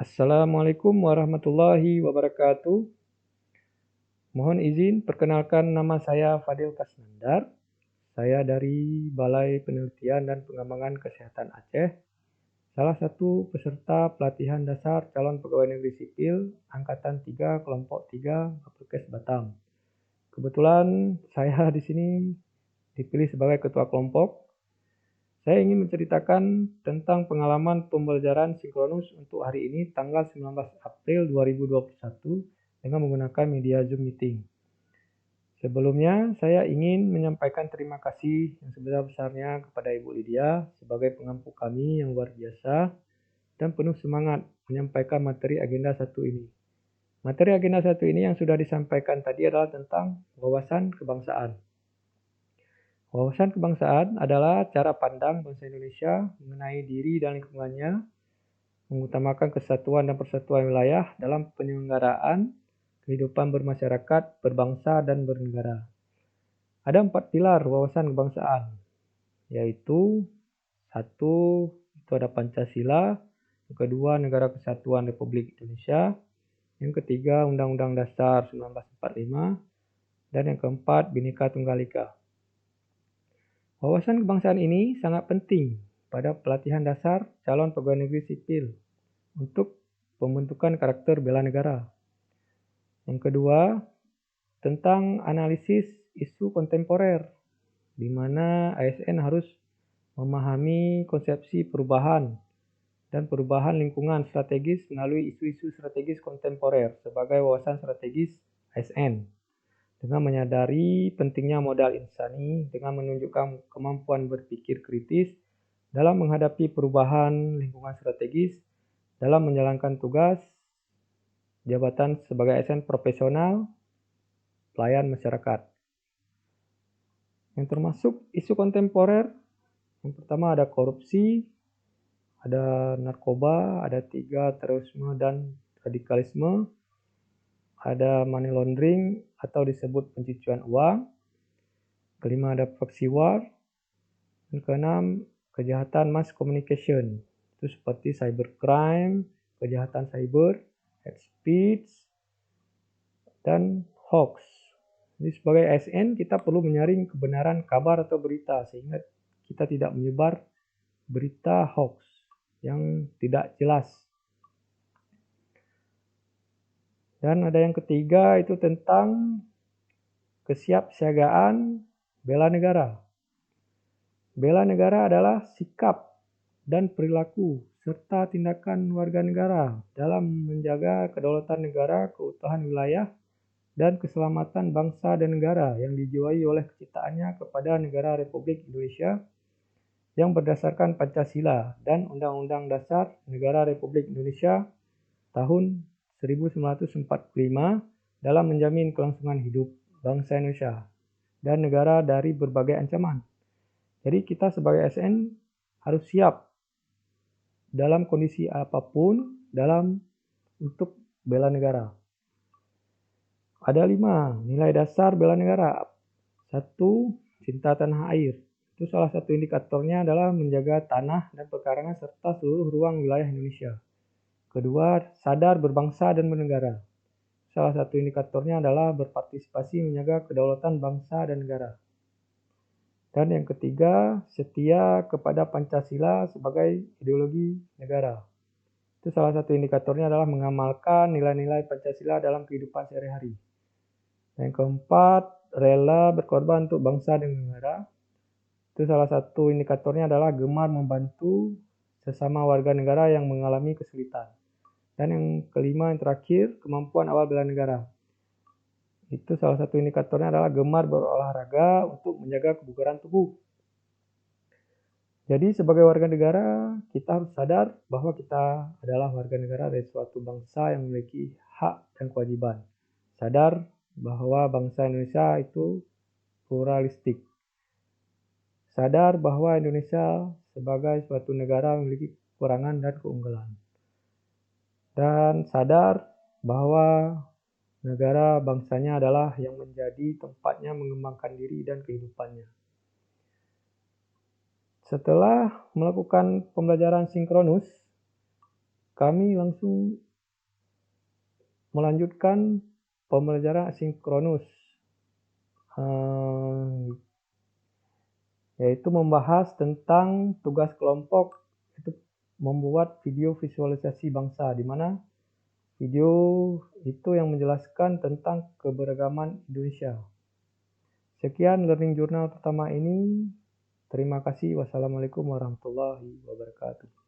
Assalamualaikum warahmatullahi wabarakatuh. Mohon izin perkenalkan nama saya Fadil Kasnandar. Saya dari Balai Penelitian dan Pengembangan Kesehatan Aceh, salah satu peserta pelatihan dasar calon pegawai negeri sipil Angkatan 3 Kelompok 3 Bapelkes Batam. Kebetulan saya di sini dipilih sebagai ketua kelompok. Saya ingin menceritakan tentang pengalaman pembelajaran sinkronus untuk hari ini tanggal 19 April 2021 dengan menggunakan media Zoom Meeting. Sebelumnya, saya ingin menyampaikan terima kasih yang sebesar-besarnya kepada Ibu Lydia sebagai pengampu kami yang luar biasa dan penuh semangat menyampaikan materi agenda 1 ini. Materi agenda 1 ini yang sudah disampaikan tadi adalah tentang wawasan kebangsaan. Wawasan kebangsaan adalah cara pandang bangsa Indonesia mengenai diri dan lingkungannya, mengutamakan kesatuan dan persatuan wilayah dalam penyelenggaraan kehidupan bermasyarakat, berbangsa, dan bernegara. Ada 4 pilar wawasan kebangsaan, yaitu 1. Itu ada Pancasila, yang kedua Negara Kesatuan Republik Indonesia, yang ketiga Undang-Undang Dasar 1945, dan yang keempat Bhinneka Tunggal Ika. Wawasan kebangsaan ini sangat penting pada pelatihan dasar calon pegawai negeri sipil untuk pembentukan karakter bela negara. Yang kedua, tentang analisis isu kontemporer, di mana ASN harus memahami konsepsi perubahan dan perubahan lingkungan strategis melalui isu-isu strategis kontemporer sebagai wawasan strategis ASN. Dengan menyadari pentingnya modal insani dengan menunjukkan kemampuan berpikir kritis dalam menghadapi perubahan lingkungan strategis dalam menjalankan tugas jabatan sebagai ASN profesional pelayan masyarakat. Yang termasuk isu kontemporer, yang pertama ada korupsi, ada narkoba, ada 3 terorisme dan radikalisme, ada money laundering atau disebut pencucian uang, kelima ada proxy war, dan keenam kejahatan mass communication, itu seperti cybercrime, kejahatan cyber, hate speech, dan hoax. Jadi sebagai ASN kita perlu menyaring kebenaran kabar atau berita sehingga kita tidak menyebar berita hoax yang tidak jelas. Dan ada yang ketiga itu tentang kesiapsiagaan bela negara. Bela negara adalah sikap dan perilaku serta tindakan warga negara dalam menjaga kedaulatan negara, keutuhan wilayah, dan keselamatan bangsa dan negara yang dijiwai oleh kecintaannya kepada negara Republik Indonesia yang berdasarkan Pancasila dan Undang-Undang Dasar Negara Republik Indonesia tahun 1945 dalam menjamin kelangsungan hidup bangsa Indonesia dan negara dari berbagai ancaman. Jadi kita sebagai ASN harus siap dalam kondisi apapun untuk bela negara. Ada 5 nilai dasar bela negara. 1. Cinta tanah air. Itu salah satu indikatornya adalah menjaga tanah dan perkarangan serta seluruh ruang wilayah Indonesia. Kedua, sadar berbangsa dan bernegara. Salah satu indikatornya adalah berpartisipasi menjaga kedaulatan bangsa dan negara. Dan yang ketiga, setia kepada Pancasila sebagai ideologi negara. Itu salah satu indikatornya adalah mengamalkan nilai-nilai Pancasila dalam kehidupan sehari-hari. Yang keempat, rela berkorban untuk bangsa dan negara. Itu salah satu indikatornya adalah gemar membantu sesama warga negara yang mengalami kesulitan. Dan yang kelima, yang terakhir, kemampuan awal bela negara. Itu salah satu indikatornya adalah gemar berolahraga untuk menjaga kebugaran tubuh. Jadi sebagai warga negara, kita harus sadar bahwa kita adalah warga negara dari suatu bangsa yang memiliki hak dan kewajiban. Sadar bahwa bangsa Indonesia itu pluralistik. Sadar bahwa Indonesia sebagai suatu negara memiliki kekurangan dan keunggulan. Dan sadar bahwa negara bangsanya adalah yang menjadi tempatnya mengembangkan diri dan kehidupannya. Setelah melakukan pembelajaran sinkronus, kami langsung melanjutkan pembelajaran asinkronus, yaitu membahas tentang tugas kelompok, itu membuat video visualisasi bangsa, di mana video itu yang menjelaskan tentang keberagaman Indonesia. Sekian learning journal pertama ini. Terima kasih. Wassalamualaikum warahmatullahi wabarakatuh.